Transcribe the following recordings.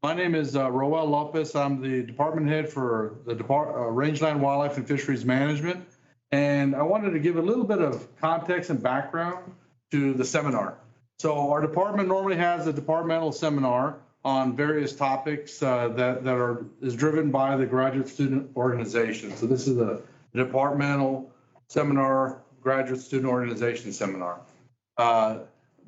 My name is Roel Lopez. I'm the department head for the Rangeland Wildlife and Fisheries Management. And I wanted to give a little bit of context and background to the seminar. So our department normally has a departmental seminar on various topics that is driven by the graduate student organization. So this is a departmental seminar, graduate student organization seminar.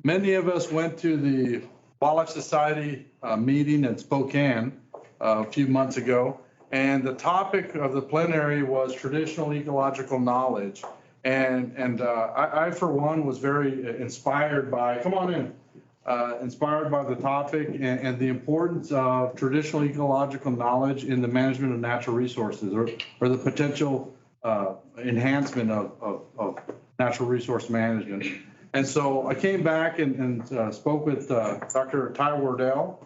Many of us went to the Wildlife Society meeting in Spokane a few months ago, and the topic of the plenary was traditional ecological knowledge. And I, for one, was very inspired by, inspired by the topic and the importance of traditional ecological knowledge in the management of natural resources, or the potential enhancement of natural resource management. And so I came back and spoke with Dr. Ty Werdel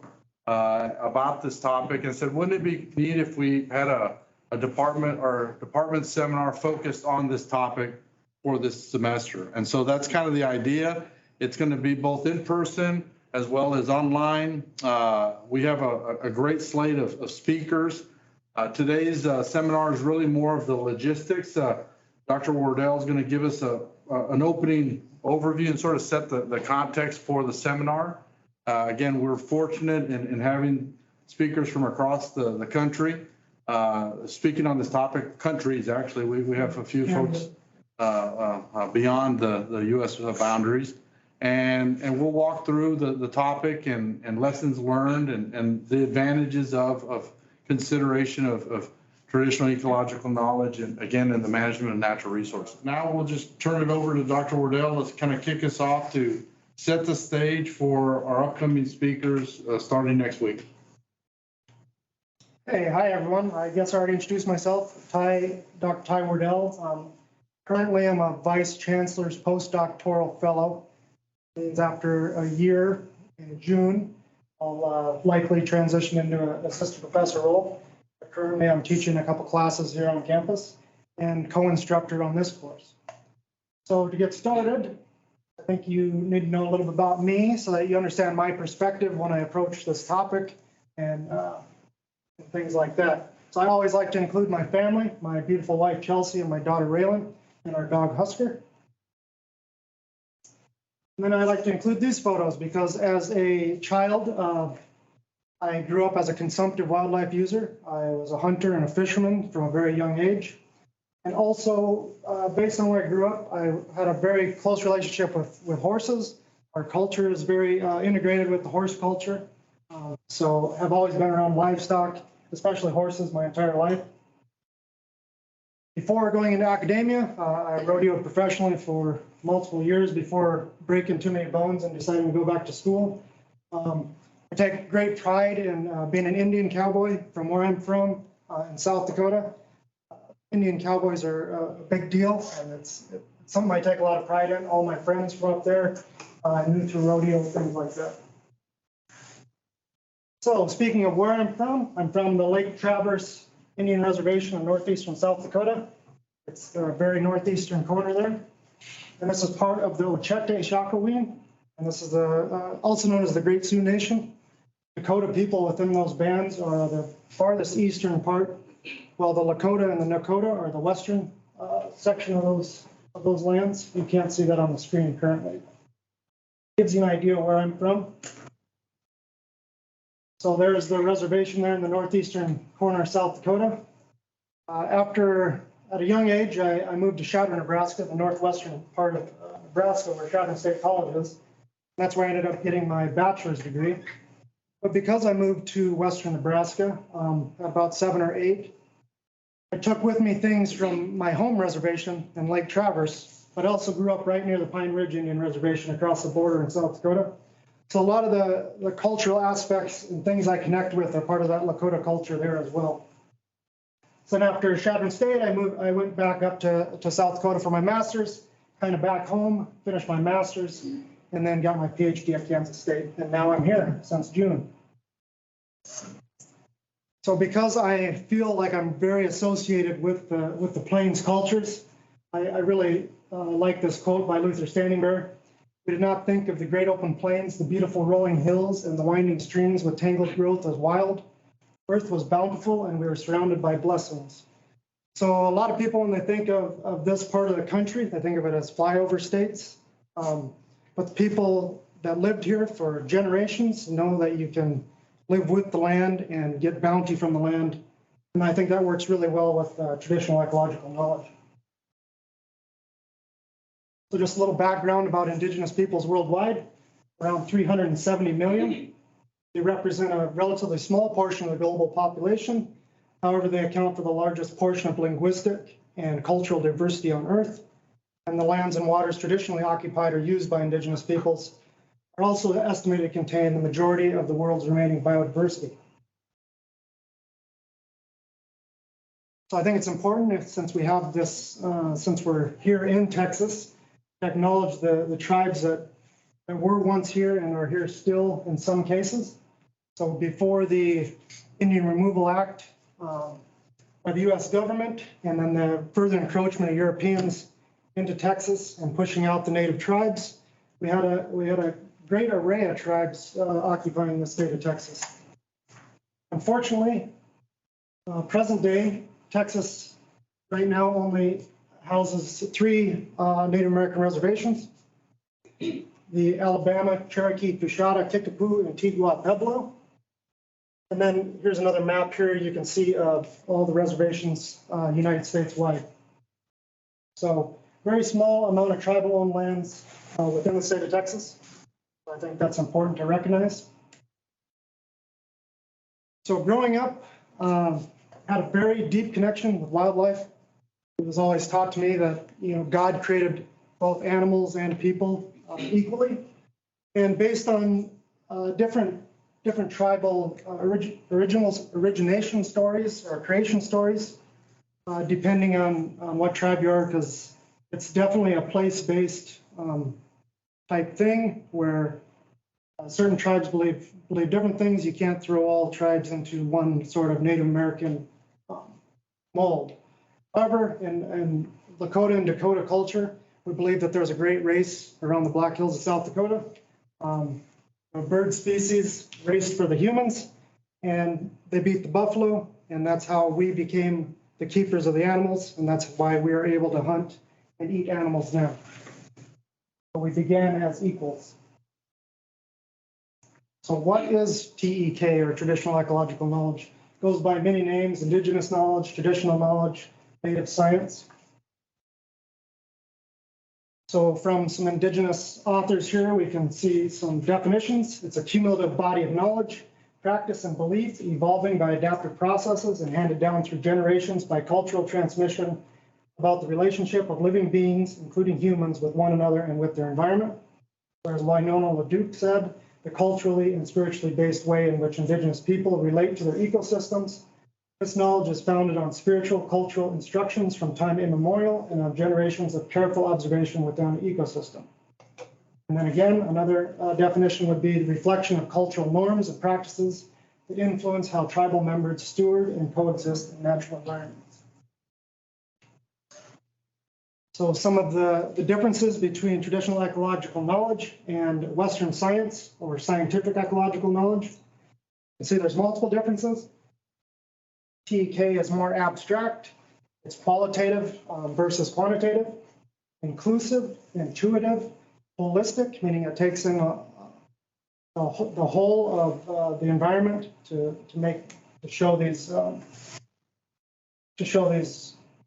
about this topic and said, wouldn't it be neat if we had a department seminar focused on this topic for this semester? And so that's kind of the idea. It's going to be both in person as well as online. We have a great slate of speakers. Today's seminar is really more of the logistics. Dr. Werdel is going to give us an opening overview and sort of set the context for the seminar. Again, we're fortunate in having speakers from across the country speaking on this topic. Countries, actually, we have a few folks beyond the U.S. boundaries. And we'll walk through the topic and lessons learned and the advantages of consideration of traditional ecological knowledge, and again, in the management of natural resources. Now we'll just turn it over to Dr. Werdel. Let's kind of kick us off to set the stage for our upcoming speakers starting next week. Hey, hi everyone. I guess I already introduced myself. Dr. Ty Werdel. Currently, I'm a Vice Chancellor's Postdoctoral Fellow. It means after a year in June, I'll likely transition into an assistant professor role. Currently, I'm teaching a couple classes here on campus and co-instructor on this course. So to get started, I think you need to know a little bit about me so that you understand my perspective when I approach this topic and things like that. So I always like to include my family, my beautiful wife, Chelsea, and my daughter, Raylan, and our dog, Husker. And then I like to include these photos because as a child, I grew up as a consumptive wildlife user. I was a hunter and a fisherman from a very young age. And also, based on where I grew up, I had a very close relationship with horses. Our culture is very integrated with the horse culture. So I've always been around livestock, especially horses, my entire life. Before going into academia, I rodeoed professionally for multiple years before breaking too many bones and deciding to go back to school. I take great pride in being an Indian cowboy from where I'm from in South Dakota. Indian cowboys are a big deal, and it's something I take a lot of pride in. All my friends from up there knew through rodeo, things like that. So speaking of where I'm from the Lake Traverse Indian Reservation in northeastern South Dakota. It's the very northeastern corner there. And this is part of the Ochete Shakoween, and this is also known as the Great Sioux Nation. Dakota people within those bands are the farthest eastern part, while the Lakota and the Nakota are the western section of those lands. You can't see that on the screen currently. Gives you an idea of where I'm from. So there's the reservation there in the northeastern corner of South Dakota. At a young age, I moved to Chadron, Nebraska, the northwestern part of Nebraska, where Chadron State College is. That's where I ended up getting my bachelor's degree. But because I moved to western Nebraska, about 7 or 8, I took with me things from my home reservation in Lake Traverse, but I also grew up right near the Pine Ridge Indian Reservation across the border in South Dakota. So a lot of the cultural aspects and things I connect with are part of that Lakota culture there as well. So then after Chadron State, I went back up to South Dakota for my master's, kind of back home, finished my master's, and then got my Ph.D. at Kansas State. And now I'm here since June. So because I feel like I'm very associated with the Plains cultures, I really like this quote by Luther Standing Bear. We did not think of the great open plains, the beautiful rolling hills, and the winding streams with tangled growth as wild. Earth was bountiful, and we were surrounded by blessings. So a lot of people, when they think of this part of the country, they think of it as flyover states. But the people that lived here for generations know that you can live with the land and get bounty from the land. And I think that works really well with traditional ecological knowledge. So just a little background about indigenous peoples worldwide, around 370 million. They represent a relatively small portion of the global population. However, they account for the largest portion of linguistic and cultural diversity on Earth. And the lands and waters traditionally occupied or used by indigenous peoples are also estimated to contain the majority of the world's remaining biodiversity. So I think it's important, since we have this, since we're here in Texas, to acknowledge the tribes that were once here and are here still in some cases. So before the Indian Removal Act by the US government, and then the further encroachment of Europeans into Texas and pushing out the native tribes, we had a great array of tribes occupying the state of Texas. Unfortunately, present day, Texas right now only houses 3 Native American reservations: the Alabama, Cherokee, Coushatta, Kickapoo, and Tigua Pueblo. And then here's another map here you can see of all the reservations United States wide. So very small amount of tribal owned lands within the state of Texas. I think that's important to recognize. So growing up, had a very deep connection with wildlife. It was always taught to me that, God created both animals and people equally. And based on different tribal origination stories or creation stories, depending on what tribe you are, because it's definitely a place-based type thing where certain tribes believe different things. You can't throw all tribes into one sort of Native American mold. However, in Lakota and Dakota culture, we believe that there's a great race around the Black Hills of South Dakota. A bird species raced for the humans, and they beat the buffalo, and that's how we became the keepers of the animals, and that's why we are able to hunt and eat animals now. So we began as equals. So what is TEK, or traditional ecological knowledge? It goes by many names: indigenous knowledge, traditional knowledge, native science. So from some indigenous authors here, we can see some definitions. It's a cumulative body of knowledge, practice, and belief evolving by adaptive processes and handed down through generations by cultural transmission about the relationship of living beings, including humans, with one another and with their environment. Whereas Winona LaDuke said, the culturally and spiritually based way in which indigenous people relate to their ecosystems. This knowledge is founded on spiritual, cultural instructions from time immemorial and on generations of careful observation within an ecosystem. And then again, another definition would be the reflection of cultural norms and practices that influence how tribal members steward and coexist in natural environments. So some of the differences between traditional ecological knowledge and Western science or scientific ecological knowledge. You can see there's multiple differences. TEK is more abstract. It's qualitative versus quantitative, inclusive, intuitive, holistic, meaning it takes in the whole of the environment to show these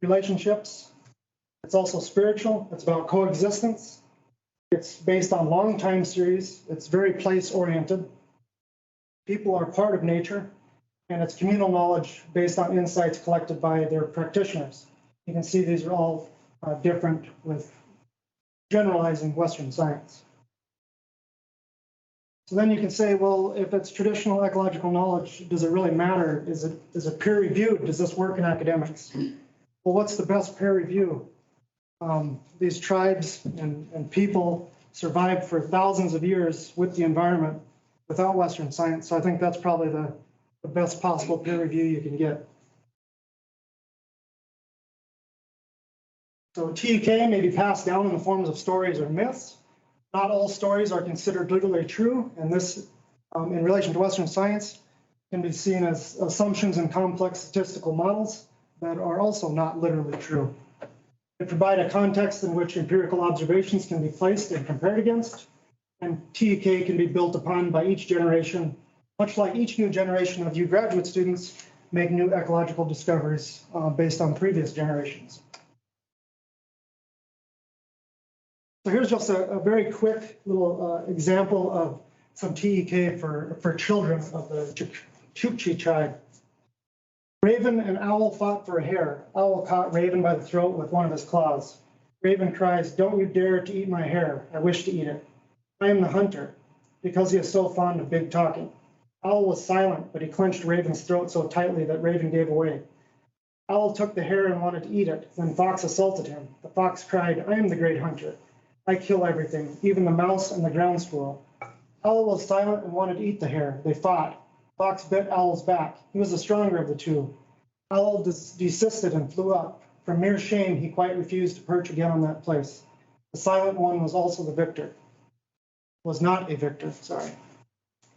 relationships. It's also spiritual. It's about coexistence. It's based on long time series. It's very place oriented. People are part of nature, and it's communal knowledge based on insights collected by their practitioners. You can see these are all different with generalizing Western science. So then you can say, well, if it's traditional ecological knowledge, does it really matter? Is it peer reviewed? Does this work in academics? Well, what's the best peer review? These tribes and people survived for thousands of years with the environment without Western science. So I think that's probably the best possible peer review you can get. So TEK may be passed down in the forms of stories or myths. Not all stories are considered literally true, and this, in relation to Western science, can be seen as assumptions and complex statistical models that are also not literally true. They provide a context in which empirical observations can be placed and compared against, and TEK can be built upon by each generation, much like each new generation of you graduate students make new ecological discoveries based on previous generations. So here's just a very quick little example of some TEK for children of the Chukchi tribe. Raven and owl fought for a hare. Owl caught Raven by the throat with one of his claws. Raven cries, "Don't you dare to eat my hare. I wish to eat it. I am the hunter," because he is so fond of big talking. Owl was silent, but he clenched Raven's throat so tightly that Raven gave away. Owl took the hare and wanted to eat it. Then Fox assaulted him. The fox cried, "I am the great hunter. I kill everything, even the mouse and the ground squirrel." Owl was silent and wanted to eat the hare. They fought. Fox bit Owl's back. He was the stronger of the two. Owl desisted and flew up. From mere shame, he quite refused to perch again on that place. The silent one was also the victor. Was not a victor, sorry.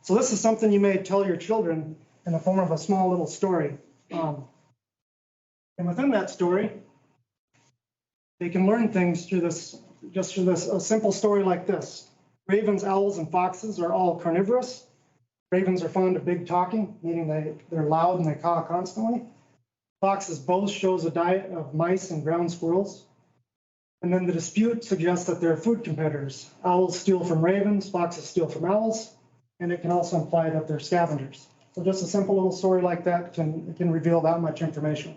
So this is something you may tell your children in the form of a small little story. And within that story, they can learn things through this, a simple story like this. Ravens, owls, and foxes are all carnivorous. Ravens are fond of big talking, meaning they're loud and they caw constantly. Foxes both shows a diet of mice and ground squirrels. And then the dispute suggests that they're food competitors. Owls steal from ravens, foxes steal from owls, and it can also imply that they're scavengers. So just a simple little story like that can reveal that much information.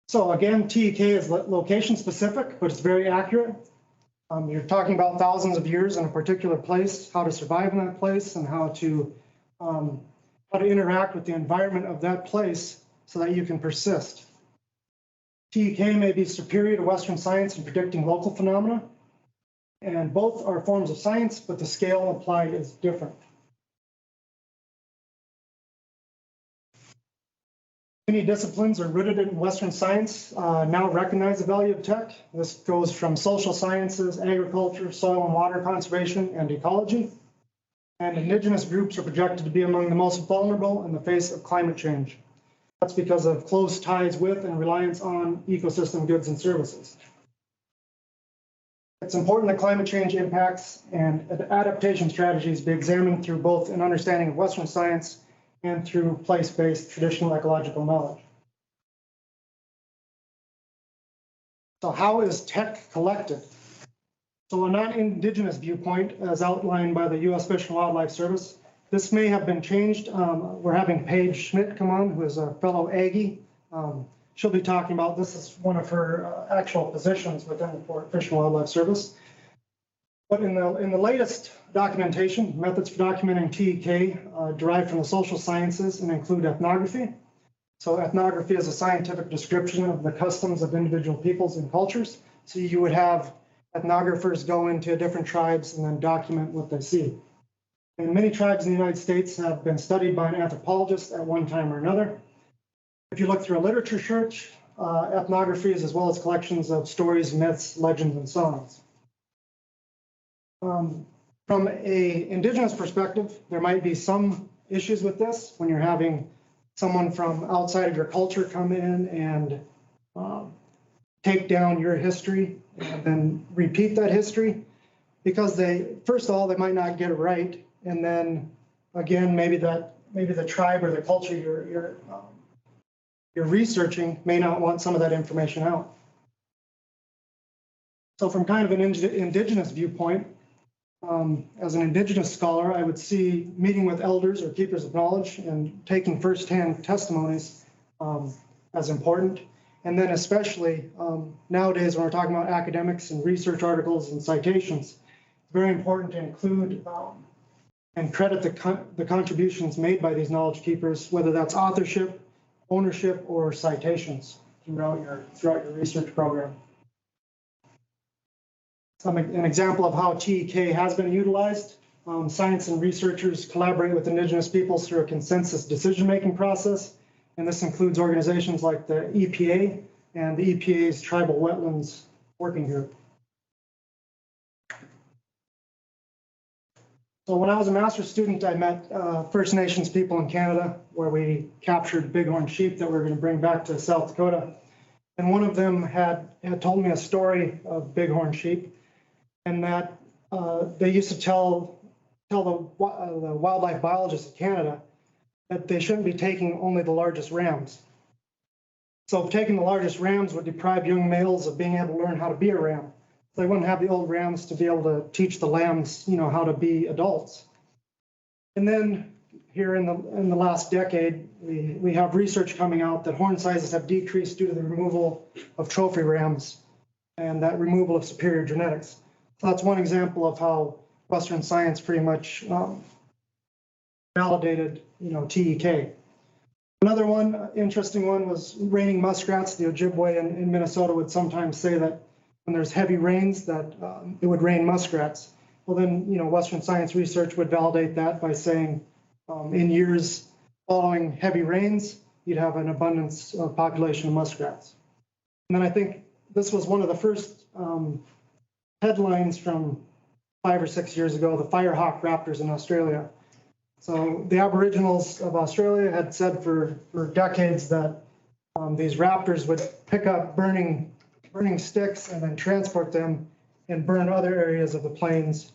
So again, TEK is location specific, but it's very accurate. You're talking about thousands of years in a particular place, how to survive in that place, and how to interact with the environment of that place so that you can persist. TEK may be superior to Western science in predicting local phenomena, and both are forms of science, but the scale applied is different. Many disciplines are rooted in Western science, now recognize the value of tech. This goes from social sciences, agriculture, soil and water conservation, and ecology. And indigenous groups are projected to be among the most vulnerable in the face of climate change. That's because of close ties with and reliance on ecosystem goods and services. It's important that climate change impacts and adaptation strategies be examined through both an understanding of Western science and through place-based traditional ecological knowledge. So how is tech collected? So a non-indigenous viewpoint, as outlined by the U.S. Fish and Wildlife Service, this may have been changed. We're having Paige Schmidt come on, who is a fellow Aggie. She'll be talking about, this is one of her actual positions within the Fish and Wildlife Service. But in the latest documentation, methods for documenting TEK derive from the social sciences and include ethnography. So ethnography is a scientific description of the customs of individual peoples and cultures. So you would have ethnographers go into different tribes and then document what they see. And many tribes in the United States have been studied by an anthropologist at one time or another. If you look through a literature search, ethnography is as well as collections of stories, myths, legends, and songs. From an indigenous perspective, there might be some issues with this when you're having someone from outside of your culture come in and take down your history and then repeat that history, because first of all, they might not get it right. And then again, maybe the tribe or the culture you're researching may not want some of that information out. So from kind of an indigenous viewpoint, as an indigenous scholar, I would see meeting with elders or keepers of knowledge and taking firsthand testimonies as important. And then especially nowadays when we're talking about academics and research articles and citations, it's very important to include and credit the contributions made by these knowledge keepers, whether that's authorship, ownership, or citations throughout your research program. An example of how TEK has been utilized, science and researchers collaborate with indigenous peoples through a consensus decision-making process, and this includes organizations like the EPA and the EPA's Tribal Wetlands Working Group. So when I was a master's student, I met First Nations people in Canada, where we captured bighorn sheep that we were going to bring back to South Dakota. And one of them had told me a story of bighorn sheep, and that they used to tell the wildlife biologists of Canada that they shouldn't be taking only the largest rams. So taking the largest rams would deprive young males of being able to learn how to be a ram. They wouldn't have the old rams to be able to teach the lambs, how to be adults. And then here in the last decade, we have research coming out that horn sizes have decreased due to the removal of trophy rams and that removal of superior genetics. So that's one example of how Western science pretty much validated, TEK. Another one, interesting one, was raining muskrats. The Ojibwe in Minnesota would sometimes say that when there's heavy rains that it would rain muskrats. Well, then, Western science research would validate that by saying in years following heavy rains, you'd have an abundance of population of muskrats. And then I think this was one of the first headlines from 5 or 6 years ago, the firehawk raptors in Australia. So the Aboriginals of Australia had said for decades that these raptors would pick up burning sticks and then transport them and burn other areas of the plains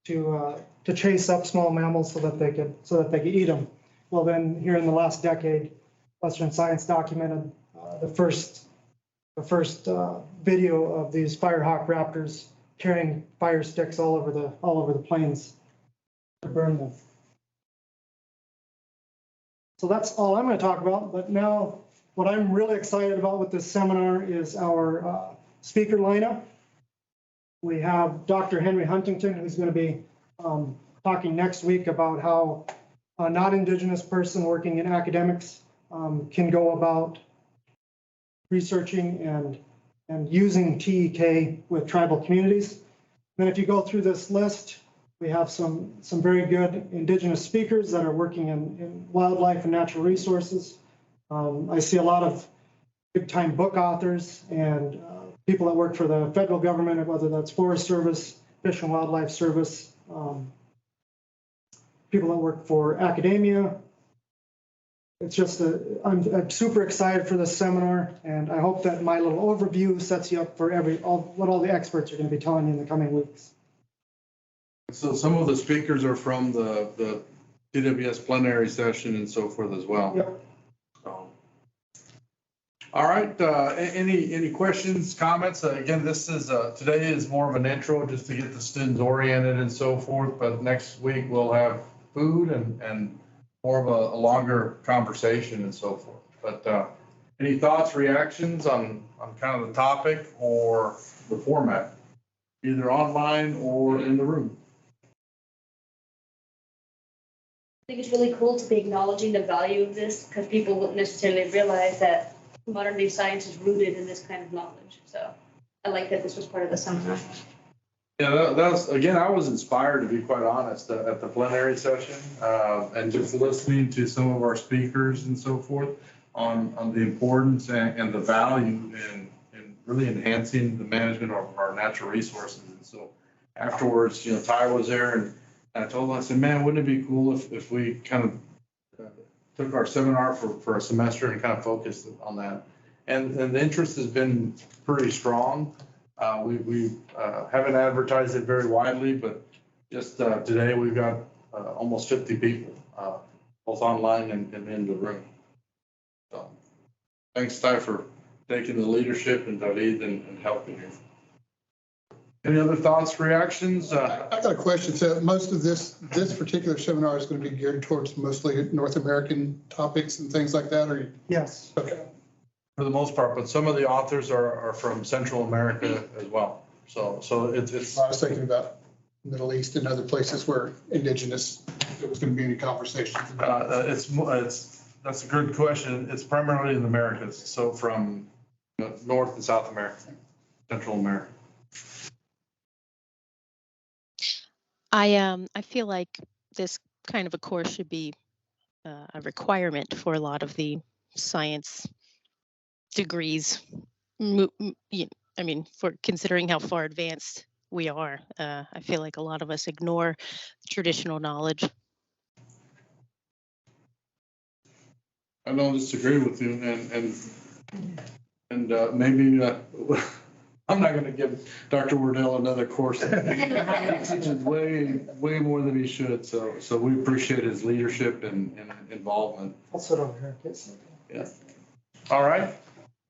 to chase up small mammals so that they could eat them. Well, then here in the last decade, Western science documented the first video of these firehawk raptors carrying fire sticks all over the plains to burn them. So that's all I'm going to talk about. But now, what I'm really excited about with this seminar is our speaker lineup. We have Dr. Henry Huntington, who's going to be talking next week about how a non-Indigenous person working in academics can go about researching and using TEK with tribal communities. Then if you go through this list, we have some very good Indigenous speakers that are working in wildlife and natural resources. I see a lot of big-time book authors and people that work for the federal government, whether that's Forest Service, Fish and Wildlife Service, people that work for academia. It's just I'm super excited for this seminar, and I hope that my little overview sets you up for what all the experts are going to be telling you in the coming weeks. So some of the speakers are from the TWS plenary session and so forth as well. Yep. So, all right. Any questions, comments? Again, this is today is more of an intro just to get the students oriented and so forth. But next week we'll have food and more of a longer conversation and so forth. But any thoughts, reactions on kind of the topic or the format, either online or in the room? I think it's really cool to be acknowledging the value of this because people wouldn't necessarily realize that modern day science is rooted in this kind of knowledge. So I like that this was part of the seminar. Yeah, that's again, I was inspired, to be quite honest, at the plenary session and just listening to some of our speakers and so forth on the importance and the value in really enhancing the management of our natural resources. And so afterwards, Ty was there and I told him, I said, man, wouldn't it be cool if we kind of took our seminar for a semester and kind of focused on that. And the interest has been pretty strong. We haven't advertised it very widely, but just today we've got almost 50 people, both online and in the room. So thanks, Ty, for taking the leadership and David and helping you. Any other thoughts, reactions? I got a question. So most of this particular seminar is going to be geared towards mostly North American topics and things like that, or? Yes. Okay. For the most part, but some of the authors are from Central America as well. So it's. I was thinking about Middle East and other places where indigenous, there was going to be any conversations about. That's a good question. It's primarily in the Americas. So from North and South America, Central America. I feel like this kind of a course should be a requirement for a lot of the science degrees. I mean, for considering how far advanced we are. I feel like a lot of us ignore traditional knowledge. I don't disagree with you, and maybe I'm not going to give Dr. Werdel another course. He teaches way more than he should. So we appreciate his leadership and involvement. I'll sit over here in case. Yeah. All right.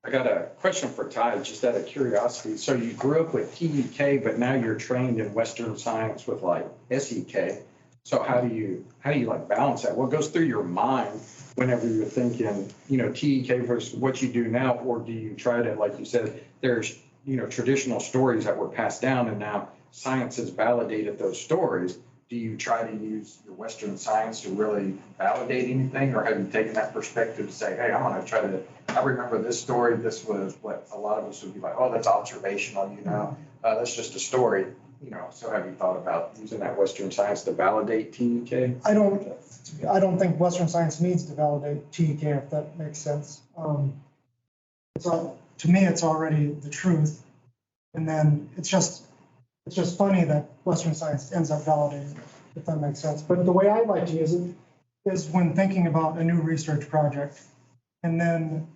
I got a question for Ty, just out of curiosity. So you grew up with TEK, but now you're trained in Western science with like SEK. So how do you like balance that? What goes through your mind whenever you're thinking, TEK versus what you do now? Or do you try to, like you said, there's, traditional stories that were passed down and now science has validated those stories. Do you try to use your Western science to really validate anything? Or have you taken that perspective to say, hey, I'm going to try to, I remember this story. This was what a lot of us would be like, oh, that's observational, that's just a story. So have you thought about using that Western science to validate TEK? I don't think Western science needs to validate TEK, if that makes sense. To me, it's already the truth. And then it's just funny that Western science ends up validating it, if that makes sense. But the way I like to use it is when thinking about a new research project and then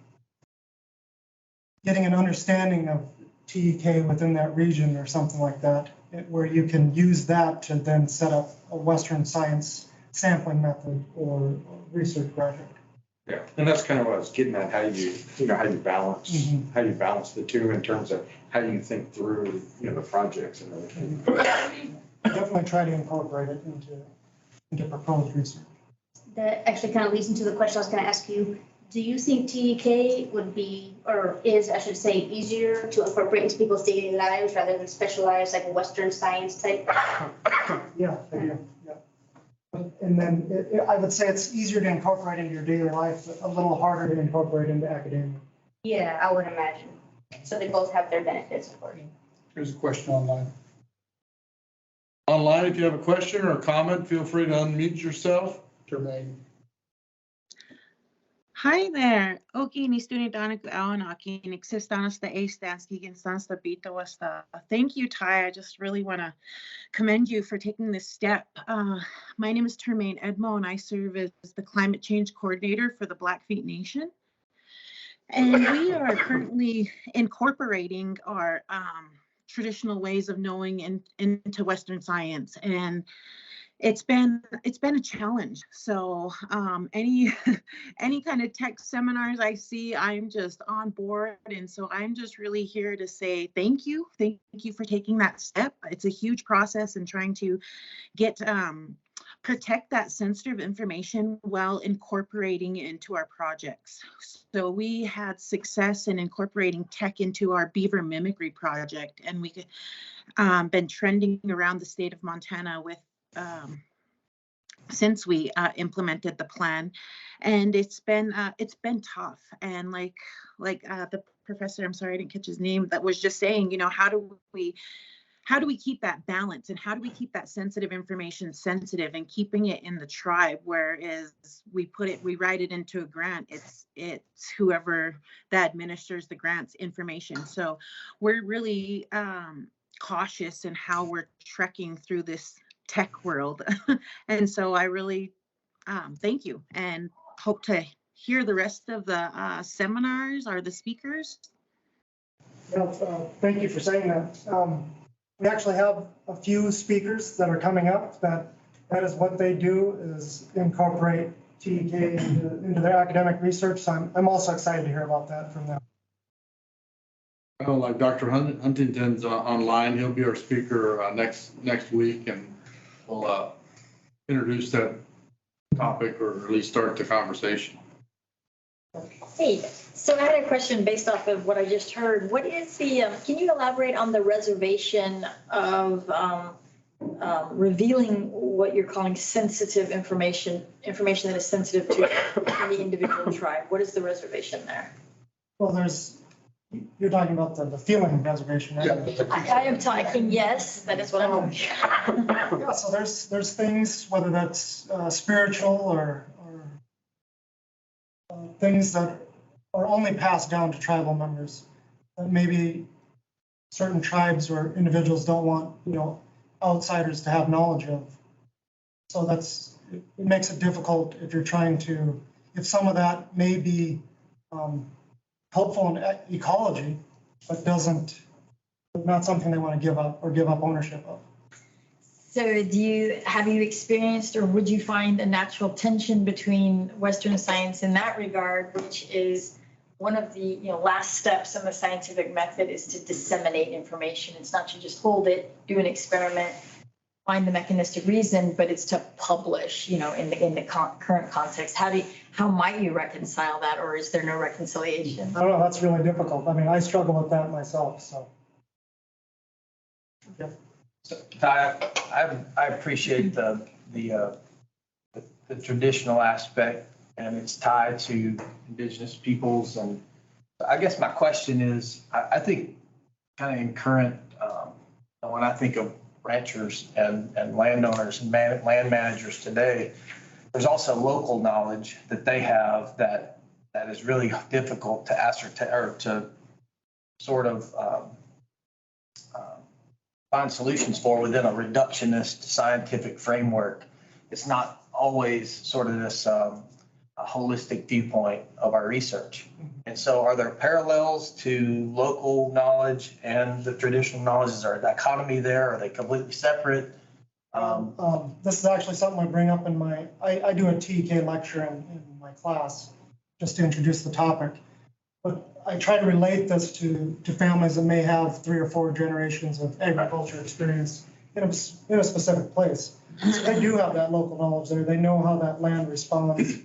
getting an understanding of TEK within that region or something like that, where you can use that to then set up a Western science sampling method or research project. Yeah, and that's kind of what I was getting at, how you balance the two in terms of how you think through, the projects and everything. Definitely try to incorporate it into proposed research. That actually kind of leads into the question I was going to ask you. Do you think TEK would be, or is, I should say, easier to incorporate into people's daily lives rather than specialized, like a Western science type? Yeah. And then I would say it's easier to incorporate into your daily life, but a little harder to incorporate into academia. Yeah, I would imagine. So they both have their benefits, of course. Here's a question online. Online, if you have a question or a comment, feel free to unmute yourself. Jermaine. Hi there. Okay, ni student Doniku Awanaki, Nixistanas the A Stansky and Stansta Beta Westa. Thank you, Ty. I just really want to commend you for taking this step. My name is Termaine Edmo, and I serve as the climate change coordinator for the Blackfeet Nation. And we are currently incorporating our traditional ways of knowing into Western science, and it's been a challenge. So any kind of tech seminars I see, I'm just on board. And so I'm just really here to say thank you for taking that step. It's a huge process and trying to get protect that sensitive information while incorporating it into our projects. So we had success in incorporating tech into our beaver mimicry project, and we been trending around the state of Montana with since we implemented the plan, and it's been tough. And like the professor, I'm sorry I didn't catch his name, that was just saying, how do we keep that balance, and how do we keep that sensitive information sensitive and keeping it in the tribe, whereas we write it into a grant, it's whoever that administers the grant's information. So we're really cautious in how we're trekking through this tech world. And so I really thank you and hope to hear the rest of the seminars or the speakers. Yeah, thank you for saying that. We actually have a few speakers that are coming up that is what they do, is incorporate TEK into their academic research. So I'm also excited to hear about that from them. Oh, like Dr. Huntington's online. He'll be our speaker next week, and we'll introduce that topic, or at least start the conversation. Hey, so I had a question based off of what I just heard. What is the, can you elaborate on the reservation of revealing what you're calling sensitive information that is sensitive to the individual tribe? What is the reservation there? Well, you're talking about the feeling of reservation, right? Yeah. I am talking, yes, that is what I'm talking. Yeah, so there's things, whether that's spiritual or things that are only passed down to tribal members that maybe certain tribes or individuals don't want, outsiders to have knowledge of. So it makes it difficult if you're trying to, if some of that may be helpful in ecology, but not something they want to give up or give up ownership of. So have you experienced, or would you find a natural tension between Western science in that regard, which is one of the last steps in the scientific method is to disseminate information. It's not to just hold it, do an experiment, find the mechanistic reason, but it's to publish, in the current context. How might you reconcile that, or is there no reconciliation? I don't know, that's really difficult. I mean, I struggle with that myself, so. Yeah. So, I appreciate the traditional aspect, and it's tied to indigenous peoples. And I guess my question is, I think kind of in current, when I think of ranchers and landowners and land managers today, there's also local knowledge that they have that is really difficult to ascertain or to sort of find solutions for within a reductionist scientific framework. It's not always sort of this a holistic viewpoint of our research. And so are there parallels to local knowledge and the traditional knowledge? Is there a dichotomy there? Are they completely separate? This is actually something I bring up in I do a TEK lecture in my class just to introduce the topic. But I try to relate this to families that may have 3 or 4 generations of agriculture experience in a specific place. So they do have that local knowledge there. They know how that land responds.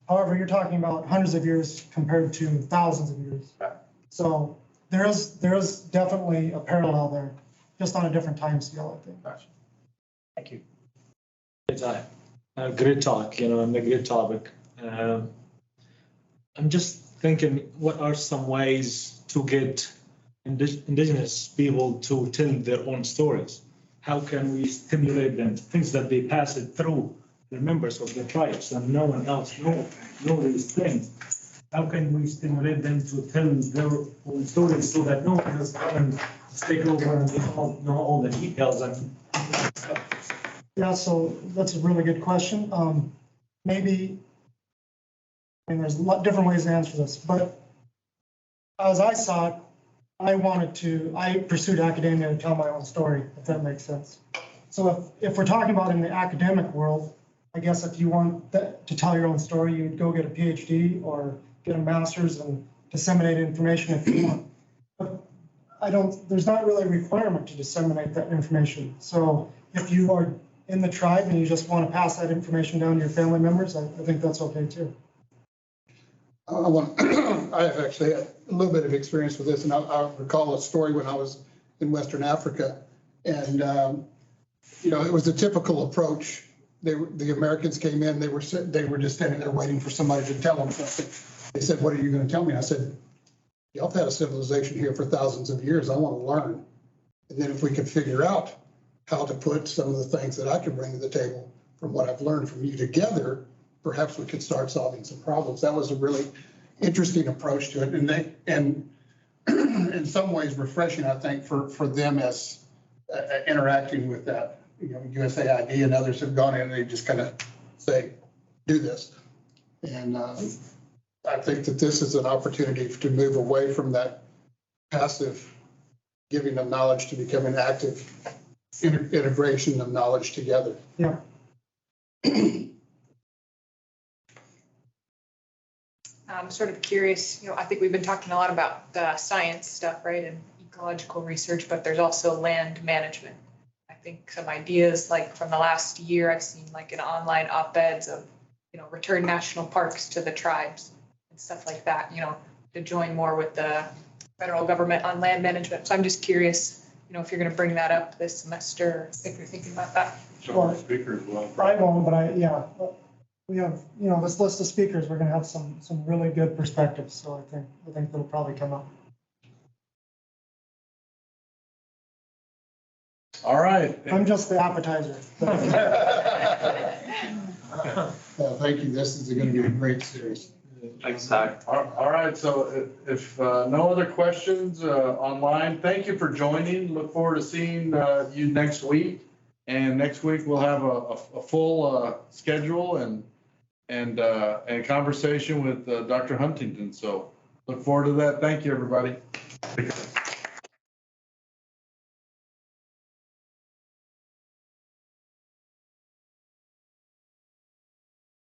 However, you're talking about hundreds of years compared to thousands of years. So there is definitely a parallel there, just on a different time scale, I think. Thank you. Great talk, and a great topic. I'm just thinking, what are some ways to get indigenous people to tell their own stories? How can we stimulate them to things that they pass it through the members of the tribes and no one else know these things? How can we stimulate them to tell their own stories so that no one else can take over and they all know all the details and stuff? Yeah, so that's a really good question. There's different ways to answer this, but as I saw it, I pursued academia to tell my own story, if that makes sense. So if we're talking about in the academic world, I guess if you want to tell your own story, you'd go get a Ph.D. or get a master's and disseminate information if you want. But there's not really a requirement to disseminate that information. So if you are in the tribe and you just want to pass that information down to your family members, I think that's okay too. I have actually had a little bit of experience with this, and I recall a story when I was in Western Africa, and it was a typical approach. The Americans came in, they were just standing there waiting for somebody to tell them something. They said, "What are you going to tell me?" I said, "Y'all have had a civilization here for thousands of years. I want to learn, and then if we could figure out how to put some of the things that I can bring to the table from what I've learned from you together, perhaps we could start solving some problems." That was a really interesting approach to it, and in some ways refreshing, I think, for them as interacting with that. USAID and others have gone in and they just kind of say, "Do this," and I think that this is an opportunity to move away from that passive giving of knowledge to becoming active integration of knowledge together. Yeah. I'm sort of curious, I think we've been talking a lot about the science stuff, right, and ecological research, but there's also land management. I think some ideas like from the last year, I've seen like an online op-eds of, return national parks to the tribes and stuff like that, to join more with the federal government on land management. So I'm just curious, if you're going to bring that up this semester, if you're thinking about that. Sure. Speakers will. I won't, but we have, this list of speakers, we're going to have some really good perspectives. So I think that'll probably come up. All right. I'm just the appetizer. Thank you. This is going to be a great series. Thanks, Ty. All right, so if no other questions online, thank you for joining. Look forward to seeing you next week. And next week we'll have a full schedule and conversation with Dr. Huntington. So look forward to that. Thank you, everybody.